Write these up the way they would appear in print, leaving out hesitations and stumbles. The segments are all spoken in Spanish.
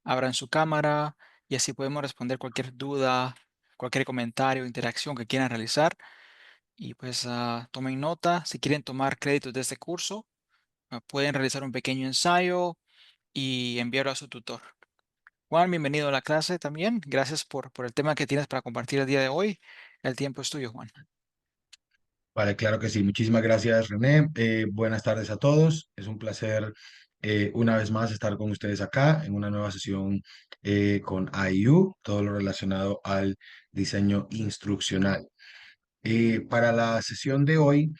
abran su cámara y así podemos responder cualquier duda, cualquier comentario, interacción que quieran realizar. Y pues tomen nota, si quieren tomar créditos de este curso, pueden realizar un pequeño ensayo y enviarlo a su tutor. Juan, bienvenido a la clase también. Gracias por el tema que tienes para compartir el día de hoy. El tiempo es tuyo, Juan. Vale, claro que sí. Muchísimas gracias, René. Buenas tardes a todos. Es un placer una vez más estar con ustedes acá en una nueva sesión con IU, todo lo relacionado al diseño instruccional. Para la sesión de hoy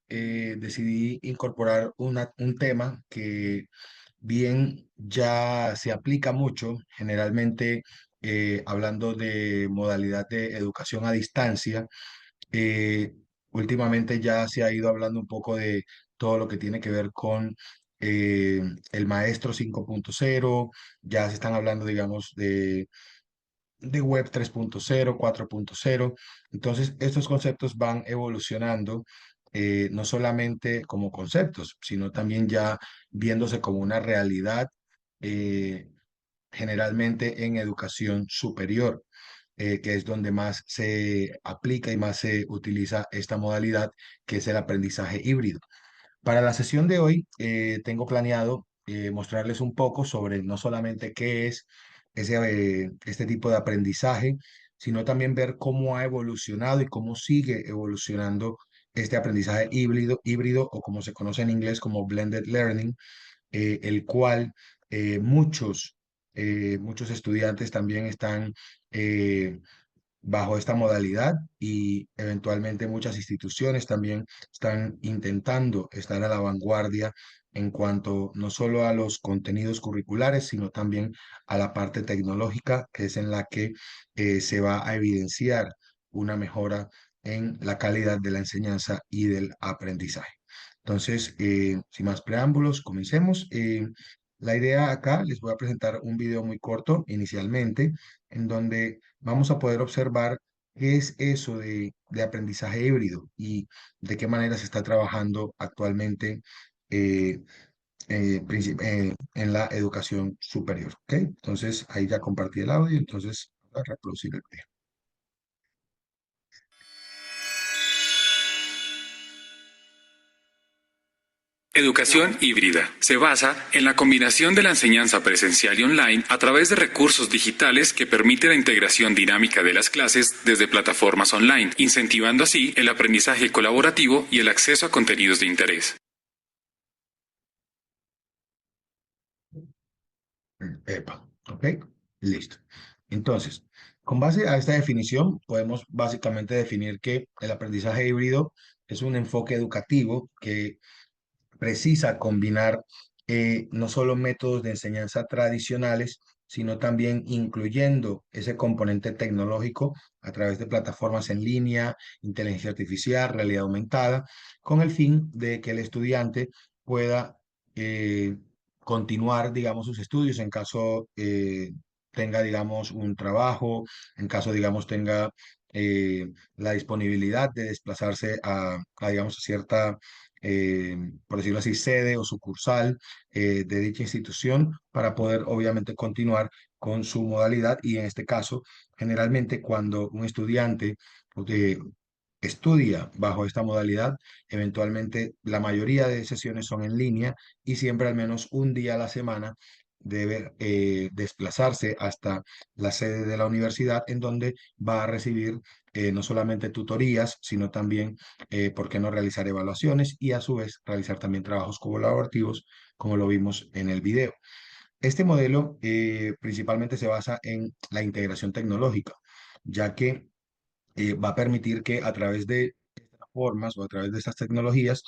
decidí incorporar un tema que bien ya se aplica mucho, generalmente hablando de modalidad de educación a distancia. eh, Últimamente ya se ha ido hablando un poco de todo lo que tiene que ver con eh, el maestro 5.0. Ya se están hablando, digamos, de web 3.0, 4.0. Entonces, estos conceptos van evolucionando, no solamente como conceptos, sino también ya viéndose como una realidad, eh, generalmente en educación superior, que es donde más se aplica y más se utiliza esta modalidad, que es el aprendizaje híbrido. Para la sesión de hoy, tengo planeado mostrarles un poco sobre no solamente qué es este tipo de aprendizaje, sino también ver cómo ha evolucionado y cómo sigue evolucionando este aprendizaje híbrido o como se conoce en inglés como blended learning, el cual muchos estudiantes también están eh, bajo esta modalidad, y eventualmente muchas instituciones también están intentando estar a la vanguardia en cuanto no solo a los contenidos curriculares, sino también a la parte tecnológica, que es en la que se va a evidenciar una mejora en la calidad de la enseñanza y del aprendizaje. Entonces, sin más preámbulos, comencemos. La idea acá, les voy a presentar un video muy corto inicialmente, en donde vamos a poder observar qué es eso de aprendizaje híbrido y de qué manera se está trabajando actualmente eh, en la educación superior. ¿Ok? Entonces, ahí ya compartí el audio, entonces voy a reproducir el video. Educación híbrida. Se basa en la combinación de la enseñanza presencial y online a través de recursos digitales que permite la integración dinámica de las clases desde plataformas online, incentivando así el aprendizaje colaborativo y el acceso a contenidos de interés. Epa, ¿ok? Listo. Entonces, con base a esta definición, podemos básicamente definir que el aprendizaje híbrido es un enfoque educativo que precisa combinar no solo métodos de enseñanza tradicionales, sino también incluyendo ese componente tecnológico a través de plataformas en línea, inteligencia artificial, realidad aumentada, con el fin de que el estudiante pueda eh, continuar, digamos, sus estudios en caso tenga, digamos, un trabajo, en caso, digamos, tenga la disponibilidad de desplazarse digamos, a cierta eh, por decirlo así, sede o sucursal de dicha institución, para poder obviamente continuar con su modalidad. Y en este caso, generalmente cuando un estudiante eh, estudia bajo esta modalidad, eventualmente la mayoría de sesiones son en línea, y siempre al menos un día a la semana debe desplazarse hasta la sede de la universidad, en donde va a recibir no solamente tutorías, sino también, ¿por qué no realizar evaluaciones y a su vez realizar también trabajos colaborativos, como lo vimos en el video? Este modelo principalmente se basa en la integración tecnológica, ya que va a permitir que a través de estas formas o a través de estas tecnologías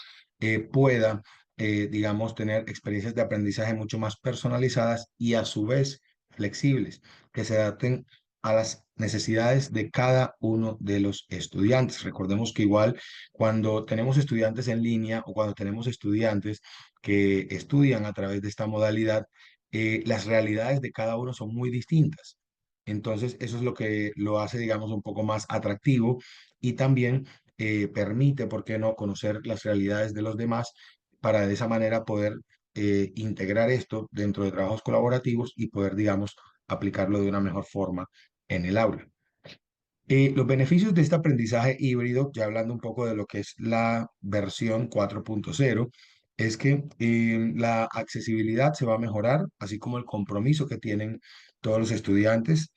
pueda, digamos, tener experiencias de aprendizaje mucho más personalizadas y a su vez flexibles, que se adapten a las necesidades de cada uno de los estudiantes. Recordemos que igual cuando tenemos estudiantes en línea o cuando tenemos estudiantes que estudian a través de esta modalidad, las realidades de cada uno son muy distintas. Entonces, eso es lo que lo hace, digamos, un poco más atractivo, y también permite, ¿por qué no?, conocer las realidades de los demás, para de esa manera poder integrar esto dentro de trabajos colaborativos y poder, digamos, aplicarlo de una mejor forma en el aula. Los beneficios de este aprendizaje híbrido, ya hablando un poco de lo que es la versión 4.0, es que la accesibilidad se va a mejorar, así como el compromiso que tienen todos los estudiantes.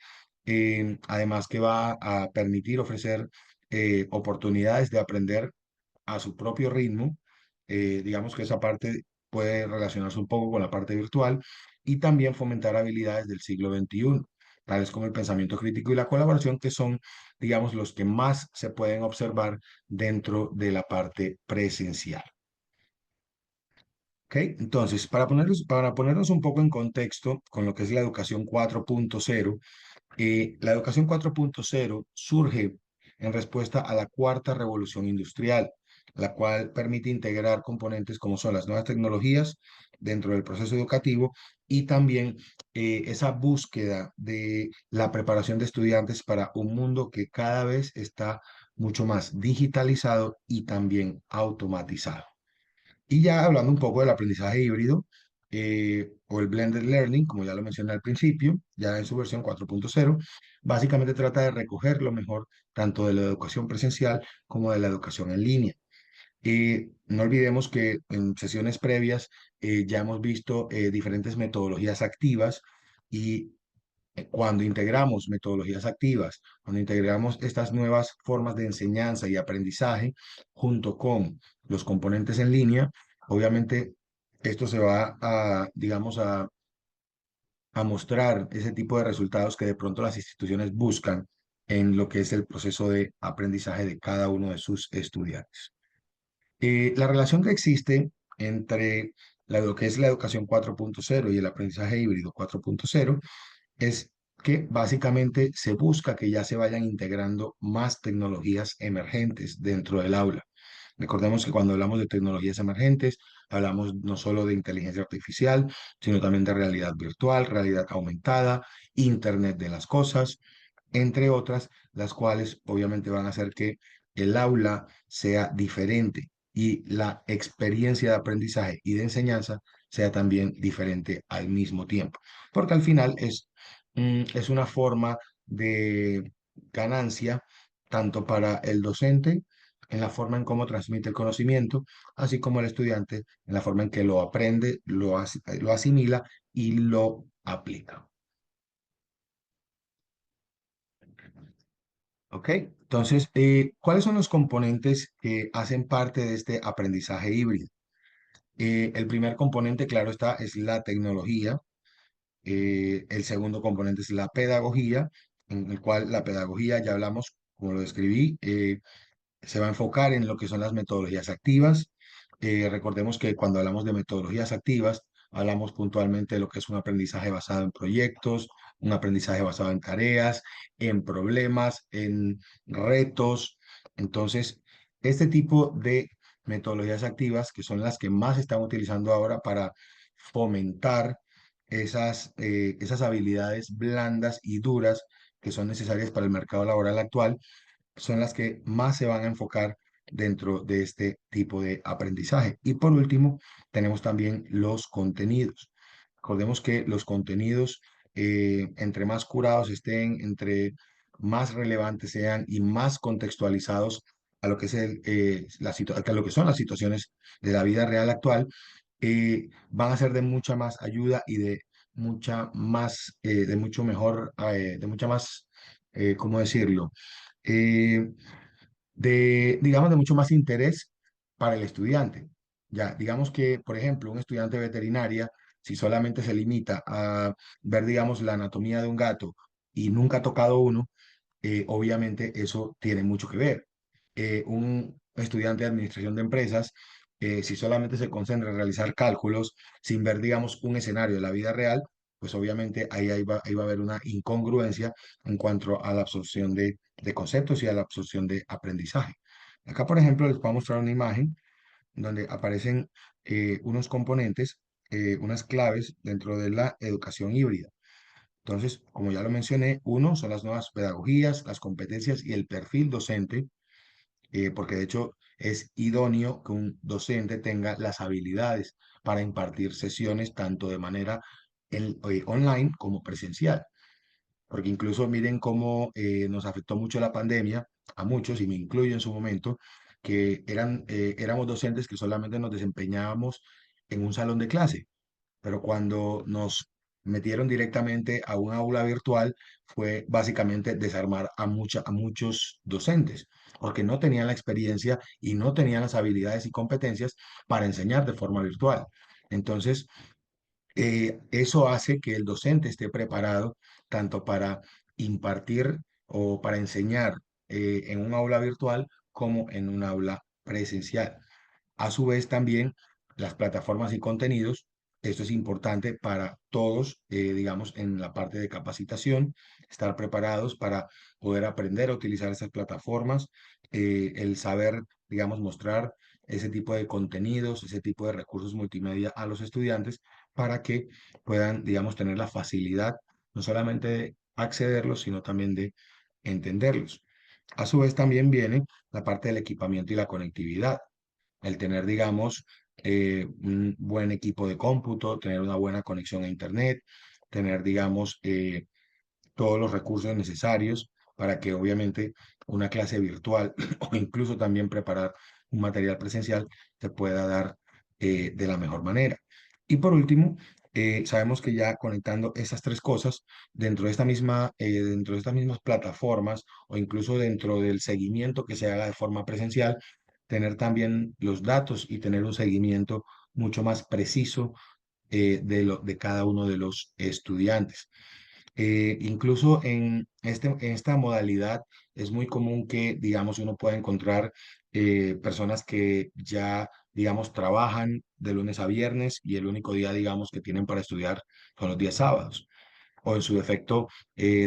Además que va a permitir ofrecer oportunidades de aprender a su propio ritmo. Digamos que esa parte puede relacionarse un poco con la parte virtual y también fomentar habilidades del siglo XXI, tales como el pensamiento crítico y la colaboración, que son, digamos, los que más se pueden observar dentro de la parte presencial. ¿Ok? Entonces, para ponernos un poco en contexto con lo que es la educación 4.0, la educación 4.0 surge en respuesta a la cuarta revolución industrial, la cual permite integrar componentes como son las nuevas tecnologías dentro del proceso educativo y también esa búsqueda de la preparación de estudiantes para un mundo que cada vez está mucho más digitalizado y también automatizado. Y ya hablando un poco del aprendizaje híbrido o el blended learning, como ya lo mencioné al principio, ya en su versión 4.0, básicamente trata de recoger lo mejor tanto de la educación presencial como de la educación en línea. No olvidemos que en sesiones previas ya hemos visto diferentes metodologías activas y cuando integramos metodologías activas, cuando integramos estas nuevas formas de enseñanza y aprendizaje junto con los componentes en línea, obviamente esto se va a, digamos, a mostrar ese tipo de resultados que de pronto las instituciones buscan en lo que es el proceso de aprendizaje de cada uno de sus estudiantes. La relación que existe entre lo que es la educación 4.0 y el aprendizaje híbrido 4.0 es que básicamente se busca que ya se vayan integrando más tecnologías emergentes dentro del aula. Recordemos que cuando hablamos de tecnologías emergentes, hablamos no solo de inteligencia artificial, sino también de realidad virtual, realidad aumentada, Internet de las cosas, entre otras, las cuales obviamente van a hacer que el aula sea diferente y la experiencia de aprendizaje y de enseñanza sea también diferente al mismo tiempo. Porque al final es una forma de ganancia tanto para el docente en la forma en cómo transmite el conocimiento, así como el estudiante en la forma en que lo aprende, lo asimila y lo aplica. ¿Ok? Entonces, ¿cuáles son los componentes que hacen parte de este aprendizaje híbrido? El primer componente, claro está, es la tecnología. El segundo componente es la pedagogía, en el cual la pedagogía, ya hablamos, como lo describí, se va a enfocar en lo que son las metodologías activas. Recordemos que cuando hablamos de metodologías activas, hablamos puntualmente de lo que es un aprendizaje basado en proyectos, un aprendizaje basado en tareas, en problemas, en retos. Entonces, este tipo de metodologías activas, que son las que más se están utilizando ahora para fomentar esas habilidades blandas y duras que son necesarias para el mercado laboral actual, son las que más se van a enfocar dentro de este tipo de aprendizaje. Y por último, tenemos también los contenidos. Recordemos que los contenidos, entre más curados estén, entre más relevantes sean y más contextualizados a lo que es a lo que son las situaciones de la vida real actual, van a ser de mucha más ayuda y de mucha más, de mucho mejor, de mucha más, ¿cómo decirlo? eh, digamos, de mucho más interés para el estudiante. Ya, digamos que, por ejemplo, un estudiante de veterinaria, si solamente se limita a ver, digamos, la anatomía de un gato y nunca ha tocado uno, obviamente eso tiene mucho que ver. Un estudiante de administración de empresas, si solamente se concentra en realizar cálculos sin ver, digamos, un escenario de la vida real, pues obviamente ahí va a haber una incongruencia en cuanto a la absorción de conceptos y a la absorción de aprendizaje. Acá, por ejemplo, les voy a mostrar una imagen donde aparecen unos componentes, unas claves dentro de la educación híbrida. Entonces, como ya lo mencioné, uno son las nuevas pedagogías, las competencias y el perfil docente. porque de hecho es idóneo que un docente tenga las habilidades para impartir sesiones tanto de manera online como presencial. Porque incluso miren cómo nos afectó mucho la pandemia, a muchos, y me incluyo en su momento, que éramos docentes que solamente nos desempeñábamos en un salón de clase, pero cuando nos metieron directamente a un aula virtual fue básicamente desarmar a muchos docentes, porque no tenían la experiencia y no tenían las habilidades y competencias para enseñar de forma virtual. Entonces, eso hace que el docente esté preparado tanto para impartir o para enseñar en un aula virtual como en un aula presencial. A su vez, también las plataformas y contenidos, esto es importante para todos, digamos, en la parte de capacitación, estar preparados para poder aprender a utilizar esas plataformas, el saber, digamos, mostrar ese tipo de contenidos, ese tipo de recursos multimedia a los estudiantes para que puedan, digamos, tener la facilidad no solamente de accederlos, sino también de entenderlos. A su vez, también viene la parte del equipamiento y la conectividad, el tener, digamos, un buen equipo de cómputo, tener una buena conexión a Internet, tener, digamos, todos los recursos necesarios para que obviamente una clase virtual o incluso también preparar un material presencial te pueda dar de la mejor manera. Y por último, sabemos que ya conectando esas tres cosas dentro de estas mismas plataformas o incluso dentro del seguimiento que se haga de forma presencial, tener también los datos y tener un seguimiento mucho más preciso de cada uno de los estudiantes. Incluso en esta modalidad es muy común que, digamos, uno pueda encontrar personas que ya, digamos, trabajan de lunes a viernes y el único día, digamos, que tienen para estudiar son los días sábados. O en su defecto,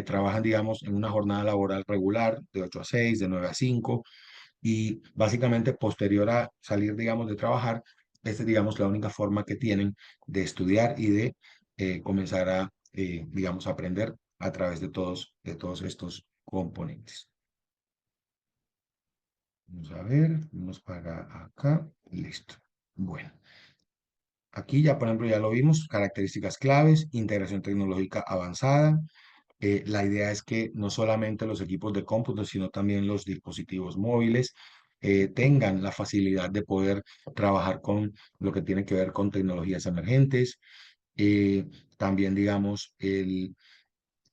trabajan, digamos, en una jornada laboral regular de 8 a 6, de 9 a 5 y básicamente posterior a salir, digamos, de trabajar, esta es, digamos, la única forma que tienen de estudiar y de comenzar a, digamos, aprender a través de todos estos componentes. Vamos a ver, vamos para acá, listo. Bueno, aquí ya, por ejemplo, ya lo vimos, características claves, integración tecnológica avanzada. La idea es que no solamente los equipos de cómputo, sino también los dispositivos móviles tengan la facilidad de poder trabajar con lo que tiene que ver con tecnologías emergentes. Eh, También, digamos,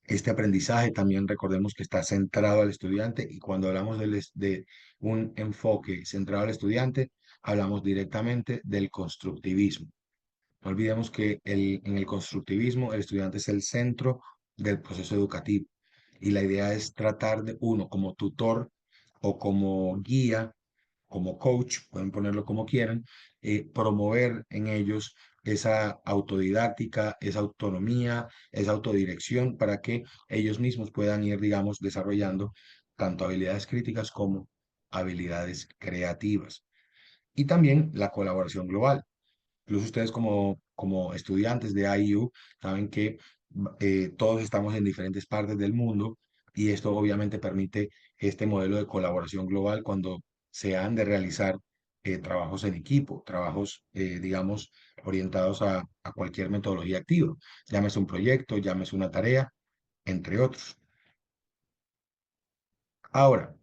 este aprendizaje también recordemos que está centrado al estudiante y cuando hablamos de un enfoque centrado al estudiante, hablamos directamente del constructivismo. No olvidemos que en el constructivismo el estudiante es el centro del proceso educativo y la idea es tratar de uno como tutor o como guía, como coach, pueden ponerlo como quieran, promover en ellos esa autodidáctica, esa autonomía, esa autodirección para que ellos mismos puedan ir, digamos, desarrollando tanto habilidades críticas como habilidades creativas. Y también la colaboración global. Incluso ustedes como estudiantes de IU saben que todos estamos en diferentes partes del mundo y esto obviamente permite este modelo de colaboración global cuando se han de realizar trabajos en equipo, trabajos, digamos, orientados a cualquier metodología activa, llámese un proyecto, llámese una tarea, entre otros. Ahora,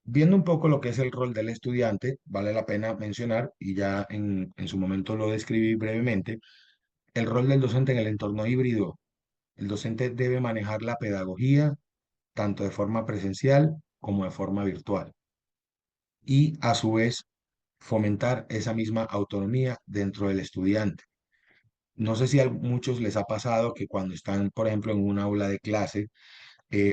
viendo un poco lo que es el rol del estudiante, vale la pena mencionar, y ya en su momento lo describí brevemente, el rol del docente en el entorno híbrido. El docente debe manejar la pedagogía tanto de forma presencial como de forma virtual y a su vez fomentar esa misma autonomía dentro del estudiante. No sé si a muchos les ha pasado que cuando están, por ejemplo, en un aula de clase,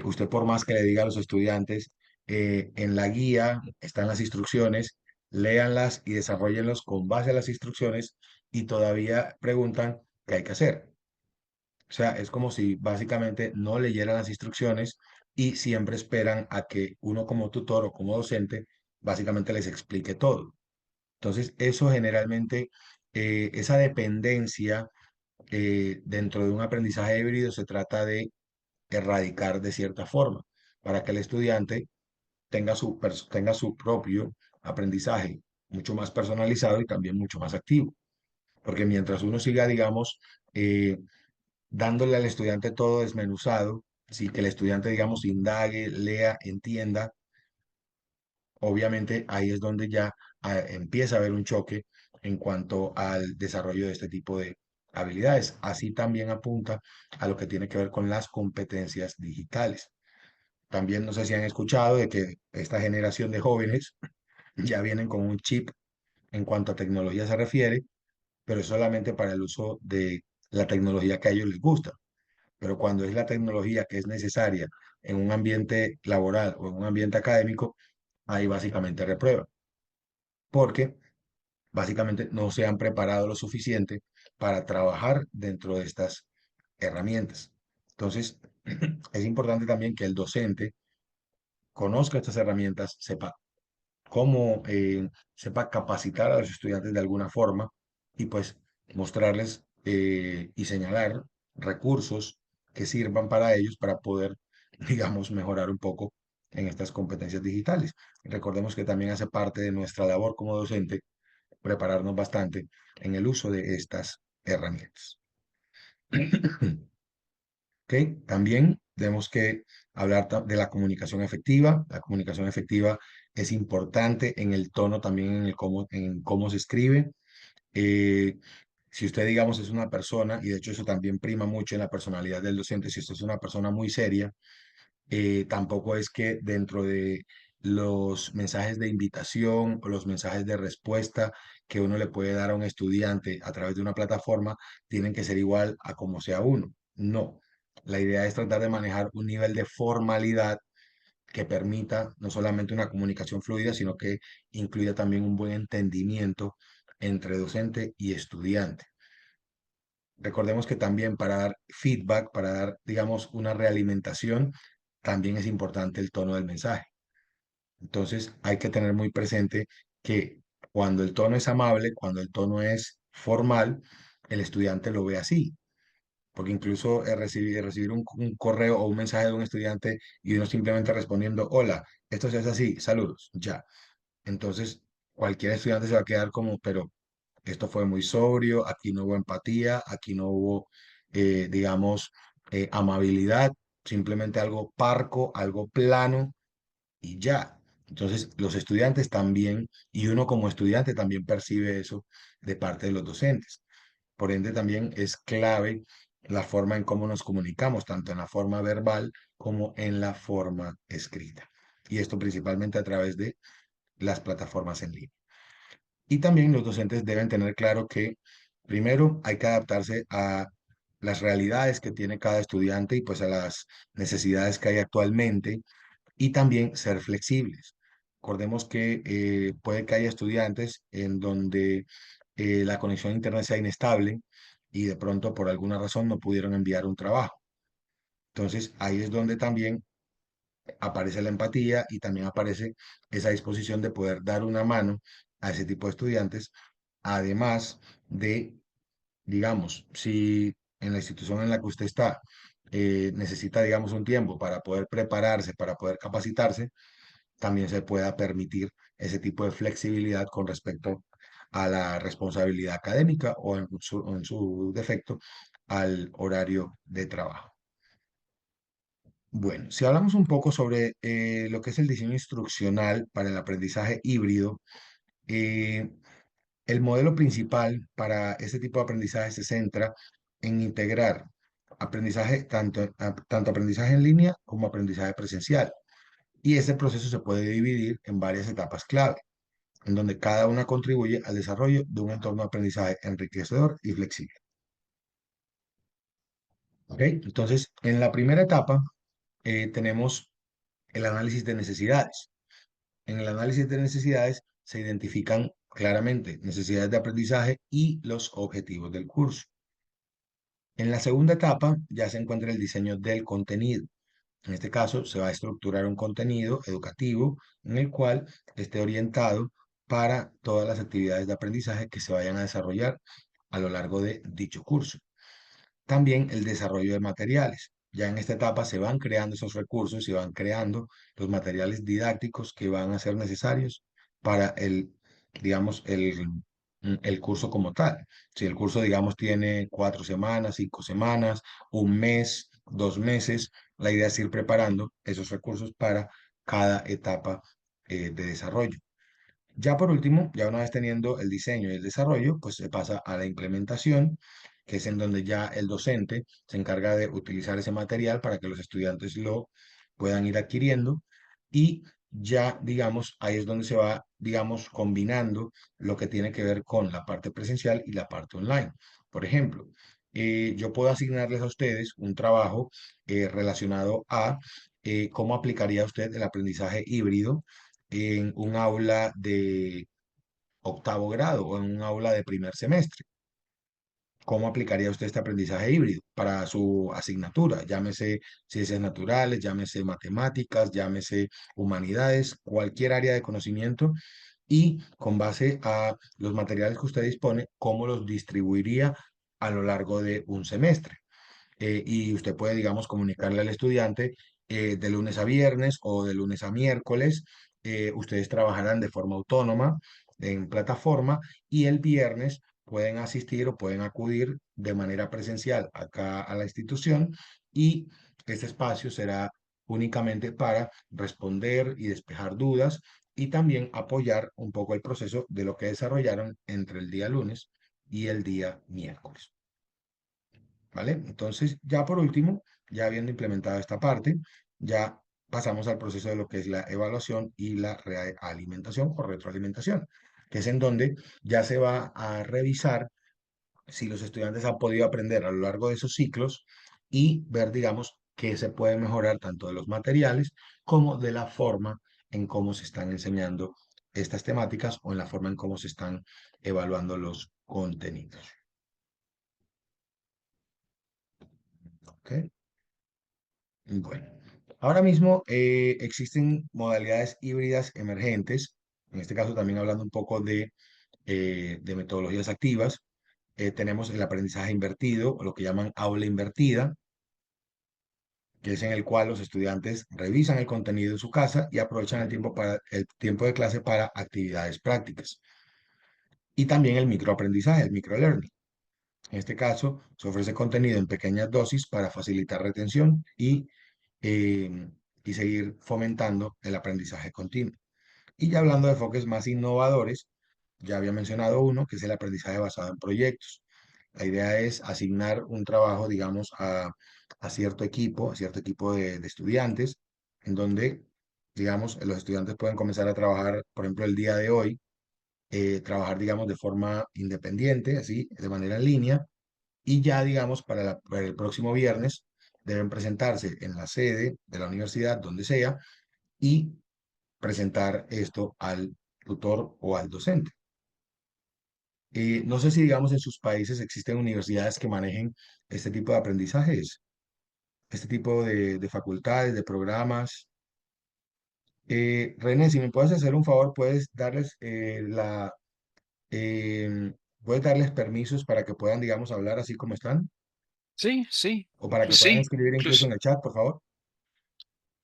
usted por más que le diga a los estudiantes, en la guía están las instrucciones, léanlas y desarrollenlos con base a las instrucciones y todavía preguntan qué hay que hacer. O sea, es como si básicamente no leyeran las instrucciones y siempre esperan a que uno como tutor o como docente básicamente les explique todo. Entonces, eso generalmente, esa dependencia dentro de un aprendizaje híbrido se trata de erradicar de cierta forma para que el estudiante tenga su propio aprendizaje mucho más personalizado y también mucho más activo. Porque mientras uno siga, digamos, dándole al estudiante todo desmenuzado, sí, que el estudiante, digamos, indague, lea, entienda, obviamente ahí es donde ya empieza a haber un choque en cuanto al desarrollo de este tipo de habilidades. Así también apunta a lo que tiene que ver con las competencias digitales. También no sé si han escuchado de que esta generación de jóvenes ya vienen con un chip en cuanto a tecnología se refiere, pero es solamente para el uso de la tecnología que a ellos les gusta. Pero cuando es la tecnología que es necesaria en un ambiente laboral o en un ambiente académico, ahí básicamente reprueban, porque básicamente no se han preparado lo suficiente para trabajar dentro de estas herramientas. Entonces, es importante también que el docente conozca estas herramientas, sepa cómo, sepa capacitar a los estudiantes de alguna forma y pues mostrarles y señalar recursos que sirvan para ellos para poder, digamos, mejorar un poco en estas competencias digitales. Recordemos que también hace parte de nuestra labor como docente prepararnos bastante en el uso de estas herramientas. ¿Ok? También tenemos que hablar de la comunicación efectiva. La comunicación efectiva es importante en el tono, también en cómo se escribe. Eh, si usted, digamos, es una persona, y de hecho eso también prima mucho en la personalidad del docente, si usted es una persona muy seria, tampoco es que dentro de los mensajes de invitación o los mensajes de respuesta que uno le puede dar a un estudiante a través de una plataforma tienen que ser igual a como sea uno. No. La idea es tratar de manejar un nivel de formalidad que permita no solamente una comunicación fluida, sino que incluya también un buen entendimiento entre docente y estudiante. Recordemos que también para dar feedback, para dar, digamos, una realimentación, también es importante el tono del mensaje. Entonces, hay que tener muy presente que cuando el tono es amable, cuando el tono es formal, el estudiante lo ve así. Porque incluso recibir un correo o un mensaje de un estudiante y uno simplemente respondiendo, hola, esto se hace así, saludos, ya. Entonces, cualquier estudiante se va a quedar como, pero esto fue muy sobrio, aquí no hubo empatía, aquí no hubo, digamos, amabilidad, simplemente algo parco, algo plano y ya. Entonces, los estudiantes también, y uno como estudiante también percibe eso de parte de los docentes. Por ende, también es clave la forma en cómo nos comunicamos, tanto en la forma verbal como en la forma escrita. Y esto principalmente a través de las plataformas en línea. Y también los docentes deben tener claro que primero hay que adaptarse a las realidades que tiene cada estudiante y pues a las necesidades que hay actualmente y también ser flexibles. Recordemos que puede que haya estudiantes en donde la conexión a internet sea inestable y de pronto por alguna razón no pudieron enviar un trabajo. Entonces ahí es donde también aparece la empatía y también aparece esa disposición de poder dar una mano a ese tipo de estudiantes, además de, digamos, si en la institución en la que usted está necesita, digamos, un tiempo para poder prepararse, para poder capacitarse, también se pueda permitir ese tipo de flexibilidad con respecto a la responsabilidad académica o en su defecto al horario de trabajo. Bueno, si hablamos un poco sobre lo que es el diseño instruccional para el aprendizaje híbrido, eh, el modelo principal para este tipo de aprendizaje se centra en integrar aprendizaje, tanto aprendizaje en línea como aprendizaje presencial. Y ese proceso se puede dividir en varias etapas clave, en donde cada una contribuye al desarrollo de un entorno de aprendizaje enriquecedor y flexible. ¿Ok? Entonces, en la primera etapa tenemos el análisis de necesidades. En el análisis de necesidades se identifican claramente necesidades de aprendizaje y los objetivos del curso. En la segunda etapa ya se encuentra el diseño del contenido. En este caso, se va a estructurar un contenido educativo en el cual esté orientado para todas las actividades de aprendizaje que se vayan a desarrollar a lo largo de dicho curso. También el desarrollo de materiales. ya en esta etapa se van creando esos recursos, se van creando los materiales didácticos que van a ser necesarios para digamos, el curso como tal. Si el curso, digamos, tiene 4 semanas, 5 semanas, un mes, 2 meses, la idea es ir preparando esos recursos para cada etapa de desarrollo. Ya por último, ya una vez teniendo el diseño y el desarrollo, pues se pasa a la implementación, que es en donde ya el docente se encarga de utilizar ese material para que los estudiantes lo puedan ir adquiriendo y ya, digamos, ahí es donde se va, digamos, combinando lo que tiene que ver con la parte presencial y la parte online. Por ejemplo, yo puedo asignarles a ustedes un trabajo relacionado a cómo aplicaría usted el aprendizaje híbrido en un aula de octavo grado o en un aula de primer semestre. ¿Cómo aplicaría usted este aprendizaje híbrido para su asignatura? Llámese ciencias naturales, llámese matemáticas, llámese humanidades, cualquier área de conocimiento y con base a los materiales que usted dispone, ¿cómo los distribuiría a lo largo de un semestre? Y usted puede, digamos, comunicarle al estudiante de lunes a viernes o de lunes a miércoles. Ustedes trabajarán de forma autónoma en plataforma y el viernes pueden asistir o pueden acudir de manera presencial acá a la institución y este espacio será únicamente para responder y despejar dudas y también apoyar un poco el proceso de lo que desarrollaron entre el día lunes y el día miércoles. ¿Vale? Entonces, ya por último, ya habiendo implementado esta parte, ya pasamos al proceso de lo que es la evaluación y la realimentación o retroalimentación, que es en donde ya se va a revisar si los estudiantes han podido aprender a lo largo de esos ciclos y ver, digamos, qué se puede mejorar tanto de los materiales como de la forma en cómo se están enseñando estas temáticas o en la forma en cómo se están evaluando los contenidos. ¿Ok? Bueno, ahora mismo existen modalidades híbridas emergentes, en este caso también hablando un poco de metodologías activas. Tenemos el aprendizaje invertido, o lo que llaman aula invertida, que es en el cual los estudiantes revisan el contenido en su casa y aprovechan el tiempo de clase para actividades prácticas. Y también el microaprendizaje, el microlearning. En este caso, se ofrece contenido en pequeñas dosis para facilitar retención eh, y seguir fomentando el aprendizaje continuo. Y ya hablando de enfoques más innovadores, ya había mencionado uno, que es el aprendizaje basado en proyectos. La idea es asignar un trabajo, digamos, a cierto equipo de estudiantes, en donde, digamos, los estudiantes pueden comenzar a trabajar, por ejemplo, el día de hoy, trabajar, digamos, de forma independiente, así, de manera en línea, y ya, digamos, para el próximo viernes deben presentarse en la sede de la universidad, donde sea, y presentar esto al tutor o al docente. No sé si, digamos, en sus países existen universidades que manejen este tipo de aprendizajes, este tipo de facultades, de programas. René, si me puedes hacer un favor, puedes darles permisos para que puedan, digamos, hablar así como están, Sí, sí, o para que puedan escribir incluso incluso, en el chat, por favor.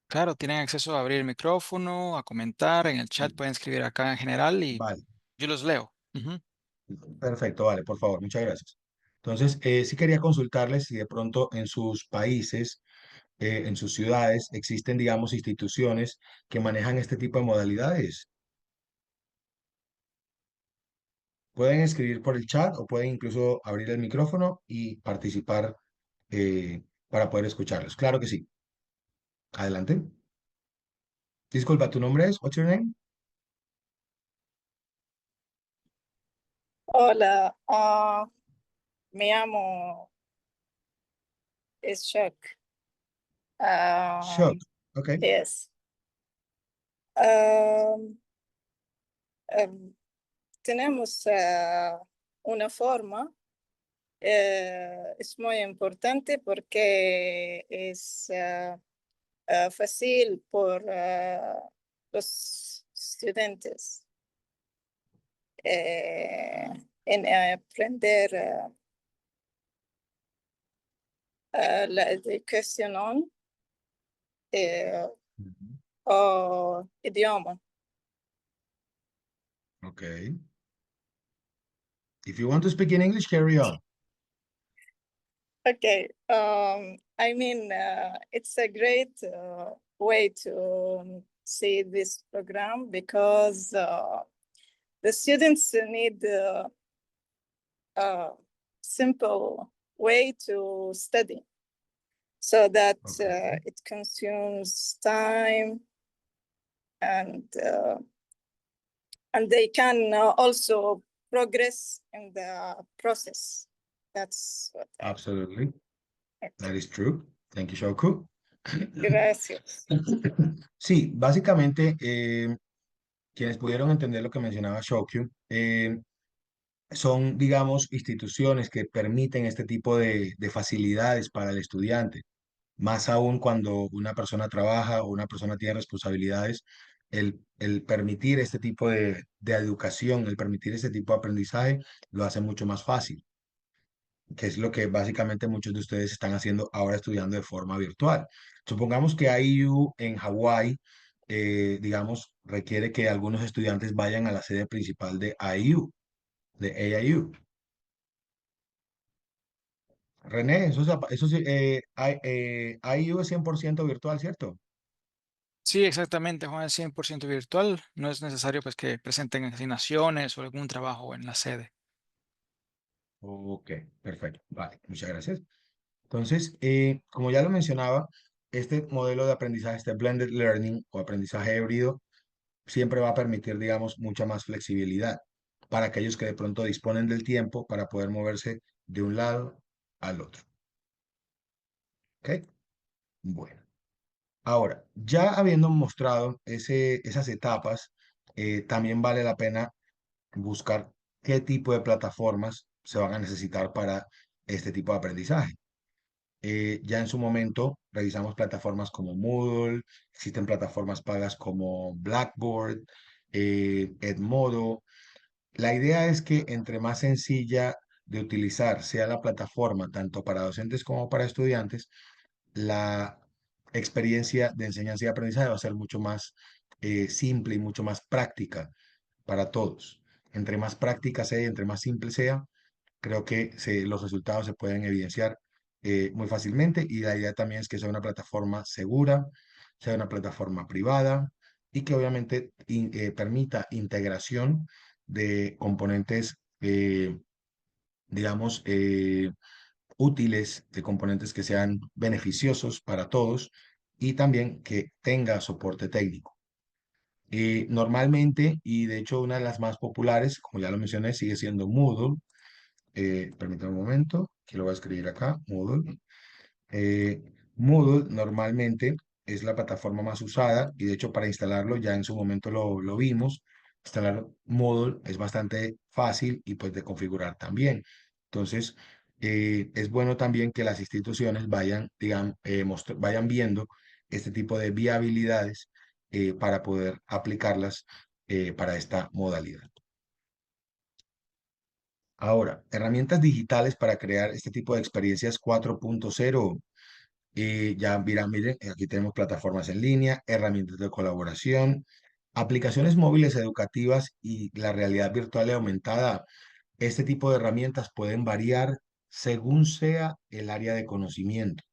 claro, tienen acceso a abrir el micrófono, a comentar, en el chat pueden escribir acá en general y Vale, yo los leo. Ujú. perfecto, vale, por favor, muchas gracias. Entonces, sí quería consultarles si de pronto en sus países, en sus ciudades, existen, digamos, instituciones que manejan este tipo de modalidades. Pueden escribir por el chat o pueden incluso abrir el micrófono y participar para poder escucharlos. Claro que sí. Adelante. Disculpa, ¿tu nombre es? What's your name? Hola, me llamo Ishak. Shock. Ok. Yes. Um, um, Tenemos una forma, es muy importante porque es fácil por los estudiantes en aprender la educación Ujú. o idioma. Okay. If you want to speak in English, carry on. Okay, I mean, it's a great way to see this program because the students need a simple way to study so that Okay. it consumes time and they can also progress in the process. That's what I Absolutely. think. That is true. Thank you, Shoku. Gracias. Sí, básicamente, quienes pudieron entender lo que mencionaba Shokyu, son, digamos, instituciones que permiten este tipo de facilidades para el estudiante. Más aún cuando una persona trabaja o una persona tiene responsabilidades, el permitir este tipo de educación, el permitir este tipo de aprendizaje, lo hace mucho más fácil, que es lo que básicamente muchos de ustedes están haciendo ahora estudiando de forma virtual. Supongamos que IU en Hawái, digamos, requiere que algunos estudiantes vayan a la sede principal de IU, de AIU. René, eso sí, IU es 100% virtual, ¿cierto? Sí, exactamente, Juan, es 100% virtual. No es necesario pues que presenten asignaciones o algún trabajo en la sede. Ok, perfecto. Vale, muchas gracias. Entonces, como ya lo mencionaba, este modelo de aprendizaje, este blended learning o aprendizaje híbrido, siempre va a permitir, digamos, mucha más flexibilidad para aquellos que de pronto disponen del tiempo para poder moverse de un lado al otro. ¿Ok? Bueno, ahora, ya habiendo mostrado esas etapas, también vale la pena buscar qué tipo de plataformas se van a necesitar para este tipo de aprendizaje. Ya en su momento revisamos plataformas como Moodle, existen plataformas pagas como Blackboard, Edmodo. La idea es que entre más sencilla de utilizar sea la plataforma, tanto para docentes como para estudiantes, la experiencia de enseñanza y aprendizaje va a ser mucho más simple y mucho más práctica para todos. Entre más práctica sea y entre más simple sea, creo que los resultados se pueden evidenciar muy fácilmente y la idea también es que sea una plataforma segura, sea una plataforma privada y que obviamente permita integración de componentes, digamos, útiles, de componentes que sean beneficiosos para todos y también que tenga soporte técnico. Normalmente, y de hecho una de las más populares, como ya lo mencioné, sigue siendo Moodle. Permítame un momento, que lo voy a escribir acá, Moodle. Eh, Moodle normalmente es la plataforma más usada y de hecho para instalarlo ya en su momento lo vimos. Instalar Moodle es bastante fácil y pues de configurar también. Entonces, es bueno también que las instituciones vayan, digan, vayan viendo este tipo de viabilidades para poder aplicarlas para esta modalidad. Ahora, herramientas digitales para crear este tipo de experiencias 4.0. Ya miren, aquí tenemos plataformas en línea, herramientas de colaboración, aplicaciones móviles educativas y la realidad virtual y aumentada. Este tipo de herramientas pueden variar según sea el área de conocimiento.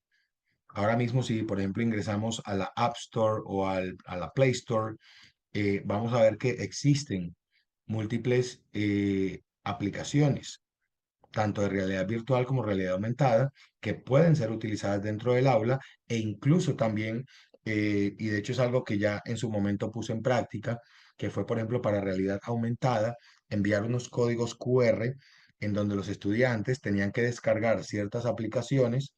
Ahora mismo, si por ejemplo ingresamos a la App Store o a la Play Store, vamos a ver que existen múltiples aplicaciones tanto de realidad virtual como realidad aumentada, que pueden ser utilizadas dentro del aula e incluso también, y de hecho es algo que ya en su momento puse en práctica, que fue, por ejemplo, para realidad aumentada, enviar unos códigos QR en donde los estudiantes tenían que descargar ciertas aplicaciones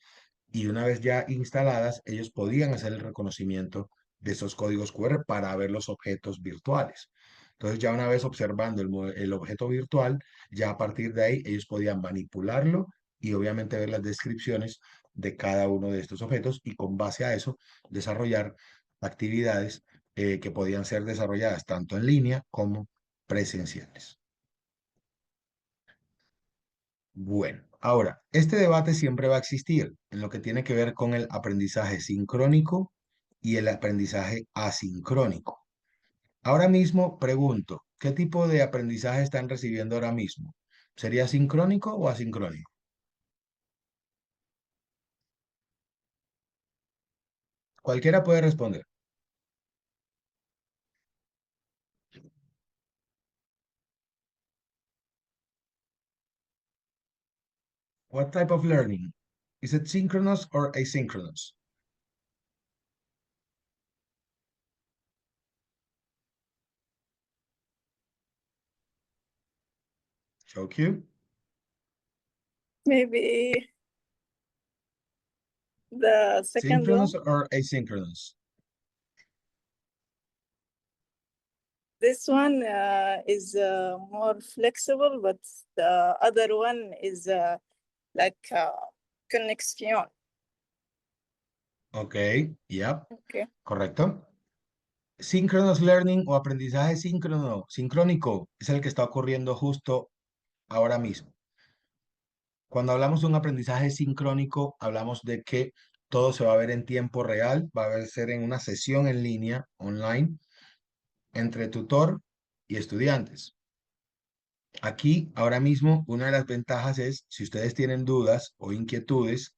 y una vez ya instaladas, ellos podían hacer el reconocimiento de esos códigos QR para ver los objetos virtuales. Entonces, ya una vez observando el objeto virtual, ya a partir de ahí ellos podían manipularlo y obviamente ver las descripciones de cada uno de estos objetos y con base a eso desarrollar actividades que podían ser desarrolladas tanto en línea como presenciales. Bueno, Ahora, este debate siempre va a existir en lo que tiene que ver con el aprendizaje sincrónico y el aprendizaje asincrónico. Ahora mismo pregunto, ¿qué tipo de aprendizaje están recibiendo ahora mismo? ¿Sería sincrónico o asincrónico? Cualquiera puede responder. What type of learning? Is it synchronous or asynchronous? Show cue. Maybe the second one. Synchronous or asynchronous? This one is more flexible, but the other one is like connection. Ok, yep, Okay. correcto. Synchronous learning o aprendizaje sincrónico es el que está ocurriendo justo ahora mismo. Cuando hablamos de un aprendizaje sincrónico, hablamos de que todo se va a ver en tiempo real, va a ser en una sesión en línea, online, entre tutor y estudiantes. Aquí, ahora mismo, una de las ventajas es, si ustedes tienen dudas o inquietudes,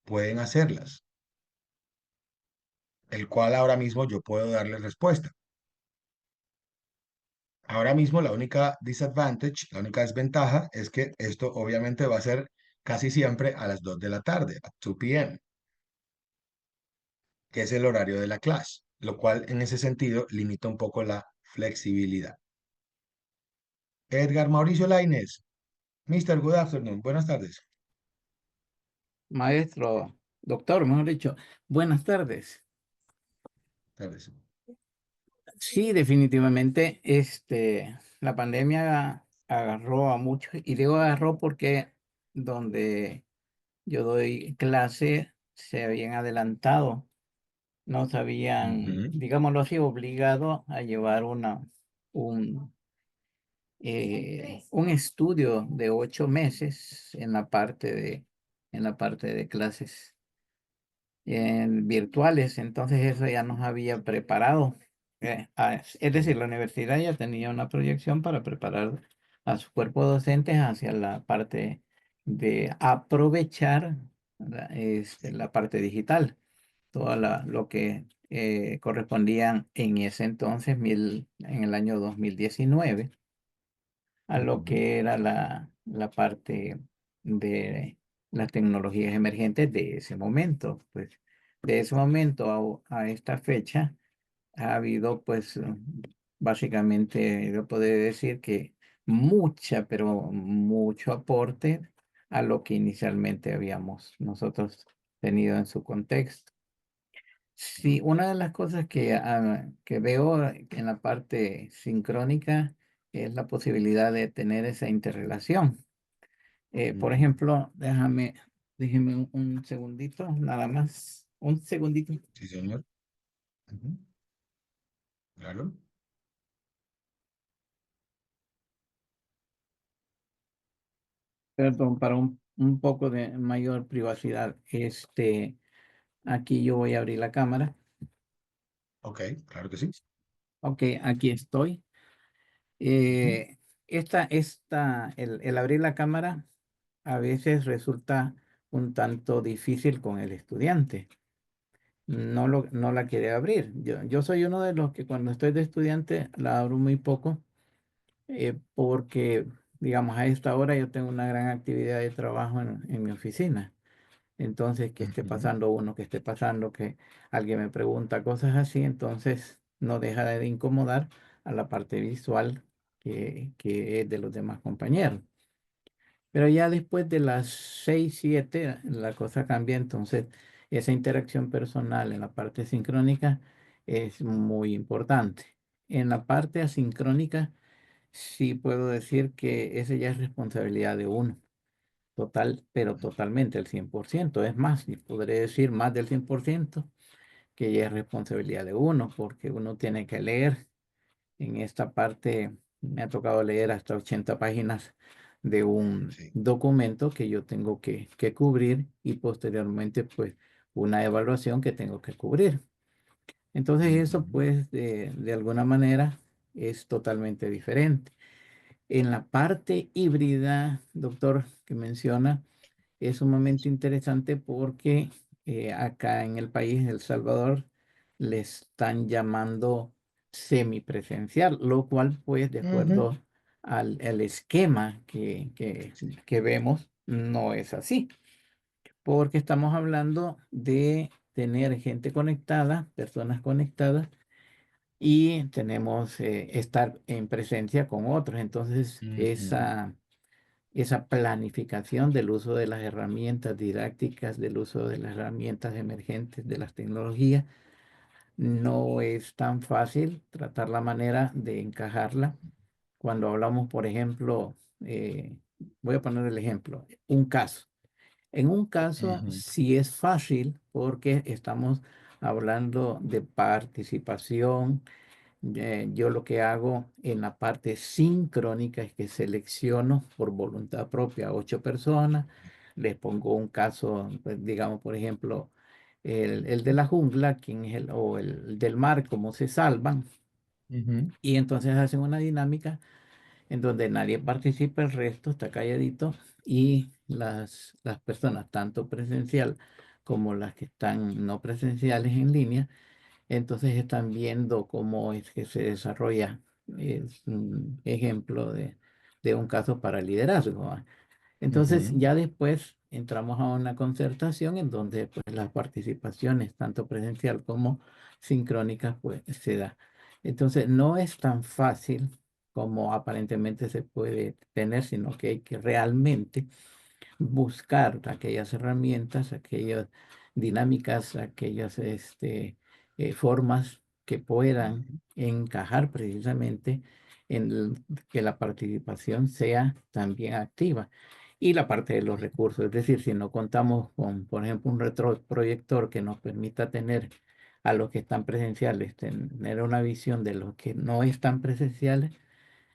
pueden hacerlas, el cual ahora mismo yo puedo darles respuesta. Ahora mismo la única disadvantage, la única desventaja es que esto obviamente va a ser casi siempre a las 2 de la tarde, a 2 p.m., que es el horario de la clase, lo cual en ese sentido limita un poco la flexibilidad. Edgar Mauricio Lainez, Mr. Good afternoon, buenas tardes. Maestro, doctor, mejor dicho, buenas tardes. Tardes. Sí, definitivamente, la pandemia agarró a muchos, y digo agarró porque donde yo doy clase se habían adelantado, no se habían, Ujú, digámoslo así, obligado a llevar un estudio de 8 meses en la parte de clases virtuales, entonces eso ya nos había preparado. Es decir, la universidad ya tenía una proyección para preparar a su cuerpo docente hacia la parte de aprovechar la parte digital, lo que correspondían en ese entonces, en el año 2019, a lo ujú, que era la parte de las tecnologías emergentes de ese momento. Pues de ese momento a esta fecha ha habido, pues, básicamente, yo podría decir que pero mucho aporte a lo que inicialmente habíamos nosotros tenido en su contexto. Sí, una de las cosas que veo en la parte sincrónica es la posibilidad de tener esa interrelación. Por ujú. ejemplo, déjeme un segundito, nada más, un segundito. Sí, señor. Ujú, claro. Perdón, para un poco de mayor privacidad. Aquí yo voy a abrir la cámara. Ok, claro que sí. Ok, aquí estoy. Ujú, Eh, el abrir la cámara a veces resulta un tanto difícil con el estudiante. No la quiere abrir. Yo soy uno de los que cuando estoy de estudiante la abro muy poco porque, digamos, a esta hora yo tengo una gran actividad de trabajo en mi oficina. Entonces, que esté ujú, pasando uno, que esté pasando, que alguien me pregunta cosas así, entonces no deja de incomodar a la parte visual que es de los demás compañeros. Pero ya después de las 6 7 la cosa cambia, entonces esa interacción personal en la parte sincrónica es muy importante. En la parte asincrónica, sí puedo decir que esa ya es responsabilidad de uno. Total, pero totalmente, el 100%. Es más, y podré decir más del 100%, que ya es responsabilidad de uno, porque uno tiene que leer. En esta parte me ha tocado leer hasta 80 páginas de un Sí. documento que yo tengo que cubrir y posteriormente pues una evaluación que tengo que cubrir. Entonces eso Ujú, pues de alguna manera es totalmente diferente. En la parte híbrida, doctor, que menciona, es sumamente interesante porque acá en el país, El Salvador, le están llamando semipresencial, lo cual pues de ujú, acuerdo al esquema sí. que vemos, no es así, porque estamos hablando de tener gente conectada, personas conectadas y tenemos estar en presencia con otros. Entonces, Ujú, esa planificación del uso de las herramientas didácticas, del uso de las herramientas emergentes de las tecnologías, no es tan fácil tratar la manera de encajarla. Cuando hablamos, por ejemplo, voy a poner el ejemplo, un caso. En un caso ujú, sí es fácil porque estamos hablando de participación. Yo lo que hago en la parte sincrónica es que selecciono por voluntad propia a 8 personas, les pongo un caso, pues, digamos, por ejemplo, el de la jungla, quién es o el del mar, cómo se salvan, ujú, y entonces hacen una dinámica en donde nadie participa, el resto está calladito y las personas, tanto presencial como las que están no presenciales en línea, entonces están viendo cómo es que se desarrolla. Es un ejemplo de un caso para liderazgo. ¿Va? Entonces ujú. ya después entramos a una concertación en donde pues, las participaciones, tanto presencial como sincrónicas, pues se da. Entonces no es tan fácil como aparentemente se puede tener, sino que hay que realmente buscar aquellas herramientas, aquellas dinámicas, aquellas formas que puedan encajar precisamente en que la participación sea también activa. Y la parte de los recursos, es decir, si no contamos con, por ejemplo, un retroproyector que nos permita tener a los que están presenciales, tener una visión de los que no están presenciales,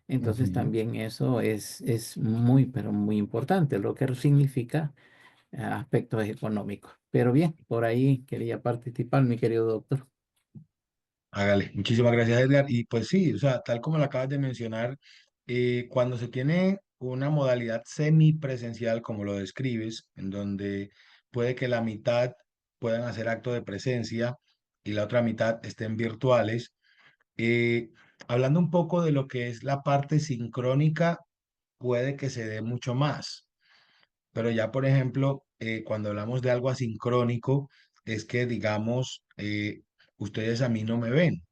entonces Ujú. también eso es muy, pero muy importante, lo que significa aspectos económicos. Pero bien, por ahí quería participar, mi querido doctor. Hágale, muchísimas gracias, Edgar. Y pues sí, o sea, tal como lo acabas de mencionar, cuando se tiene una modalidad semipresencial, como lo describes, en donde puede que la mitad puedan hacer acto de presencia y la otra mitad estén virtuales, eh, hablando un poco de lo que es la parte sincrónica, puede que se dé mucho más. Pero ya, por ejemplo, cuando hablamos de algo asincrónico, es que, digamos, ustedes a mí no me ven.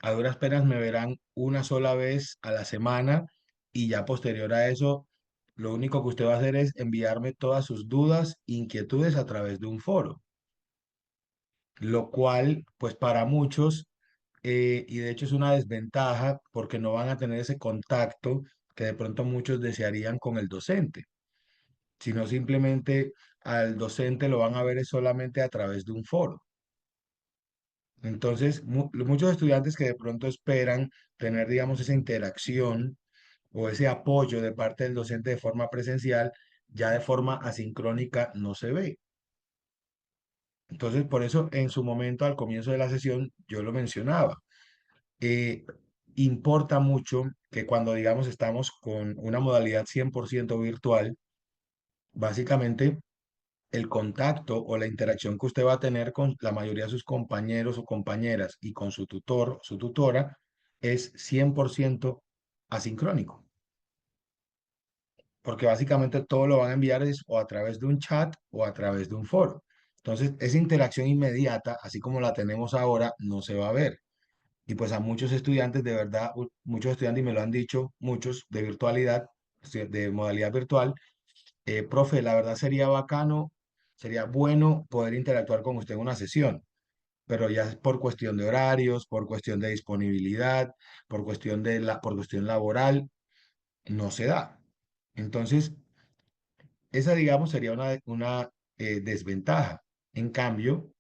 A duras penas me verán una sola vez a la semana y ya posterior a eso, lo único que usted va a hacer es enviarme todas sus dudas, inquietudes a través de un foro, lo cual, pues para muchos, y de hecho es una desventaja porque no van a tener ese contacto que de pronto muchos desearían con el docente, sino simplemente al docente lo van a ver es solamente a través de un foro. Entonces, muchos estudiantes que de pronto esperan tener, digamos, esa interacción o ese apoyo de parte del docente de forma presencial, ya de forma asincrónica no se ve. Entonces, por eso en su momento, al comienzo de la sesión, yo lo mencionaba. Eh, Importa mucho que cuando, digamos, estamos con una modalidad 100% virtual, básicamente el contacto o la interacción que usted va a tener con la mayoría de sus compañeros o compañeras y con su tutor, su tutora, es 100% asincrónico, porque básicamente todo lo van a enviar es o a través de un chat o a través de un foro. Entonces, esa interacción inmediata, así como la tenemos ahora, no se va a ver. Y pues a muchos estudiantes, de verdad, muchos estudiantes y me lo han dicho, muchos de virtualidad, de modalidad virtual, profe, la verdad sería bacano, sería bueno poder interactuar con usted en una sesión, pero ya es por cuestión de horarios, por cuestión de disponibilidad, por cuestión laboral, no se da. Entonces, esa, digamos, sería una desventaja. En cambio,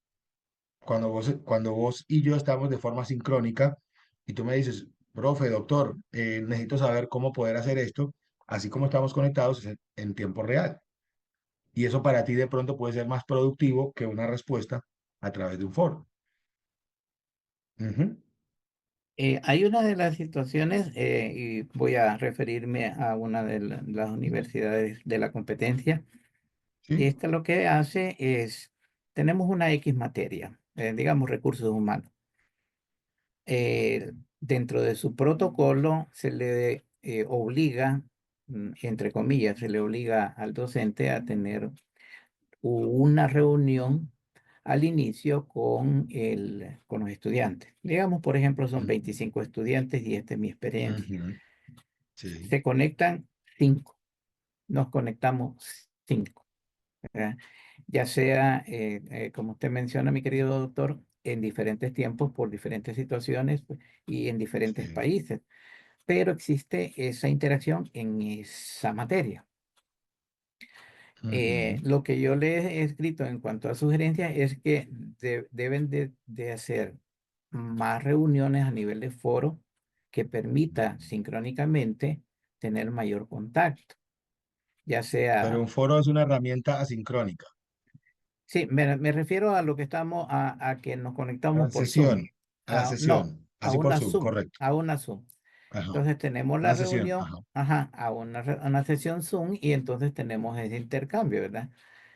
cuando vos y yo estamos de forma sincrónica y tú me dices, profe, doctor, necesito saber cómo poder hacer esto, así como estamos conectados en tiempo real. Y eso para ti de pronto puede ser más productivo que una respuesta a través de un foro. Ujú. Hay una de las situaciones, y voy a referirme a una de las universidades de la competencia. Y ¿Sí? esta lo que hace es, tenemos una X materia, digamos recursos humanos. Dentro de su protocolo se le obliga, entre comillas, se le obliga al docente a tener una reunión al inicio con los estudiantes. Digamos, por ejemplo, son Ujú, 25 estudiantes y esta es mi experiencia. ujú, sí. Se conectan 5, nos conectamos 5. ¿Verdad? Ya sea, como usted menciona, mi querido doctor, en diferentes tiempos, por diferentes situaciones pues, y en diferentes Sí. países, pero existe esa interacción en esa materia. Ujú, Lo que yo le he escrito en cuanto a sugerencias es que deben de hacer más reuniones a nivel de foro que permita sincrónicamente tener mayor contacto, ya pero sea. un foro es una herramienta asincrónica. Sí, me refiero a lo que estamos, a que nos A conectamos la por Zoom. sesión, a la No, sesión, a así por una Zoom, Zoom, correcto. a una Zoom. Ajá. Entonces tenemos la Una sesión, reunión, ajá. ajá, a una sesión Zoom y entonces tenemos ese intercambio, ¿verdad?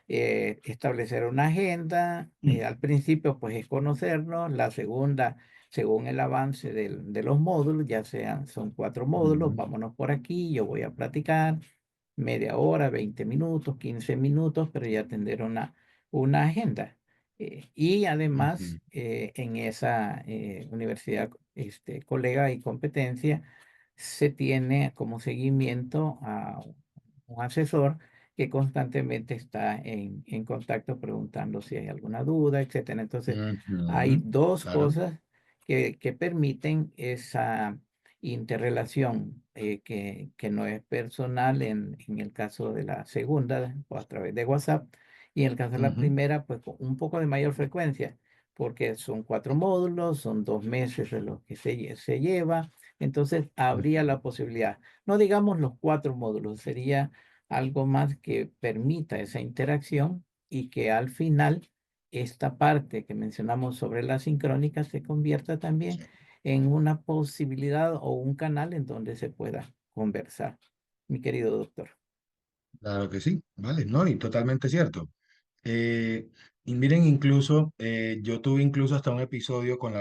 Establecer una agenda, Mm, al principio pues es conocernos, la segunda, según el avance de los módulos, ya sean, son 4 módulos, ujú, vámonos por aquí, yo voy a platicar media hora, 20 minutos, 15 minutos, pero ya tener una agenda. Y además, ujú, en esa universidad, colega y competencia, se tiene como seguimiento a un asesor que constantemente está en contacto preguntando si hay alguna duda, etcétera. Entonces, hay ujú, dos claro. cosas que permiten esa interrelación que no es personal en el caso de la segunda o a través de WhatsApp y en el caso de la Ujú, primera pues con un poco de mayor frecuencia porque son 4 módulos, son 2 meses de los que se lleva, entonces habría ujú, la posibilidad, no digamos los 4 módulos, sería algo más que permita esa interacción y que al final esta parte que mencionamos sobre la sincrónica se convierta también sí, en una posibilidad o un canal en donde se pueda conversar, mi querido doctor. claro que sí, vale, no, y totalmente cierto. Y miren, incluso, yo tuve incluso hasta un episodio con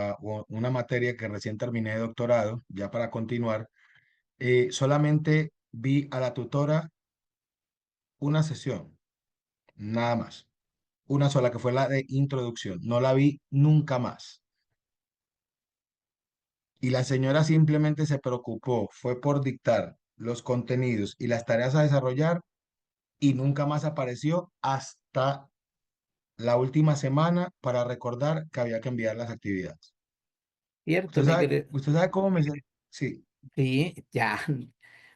una materia que recién terminé de doctorado, ya para continuar, solamente vi a la tutora una sesión, nada más, una sola que fue la de introducción, no la vi nunca más. Y la señora simplemente se preocupó, fue por dictar los contenidos y las tareas a desarrollar y nunca más apareció hasta la última semana para recordar que había que enviar las actividades. Cierto, mi querido. Usted sabe cómo me siento? Sí. Sí, ya.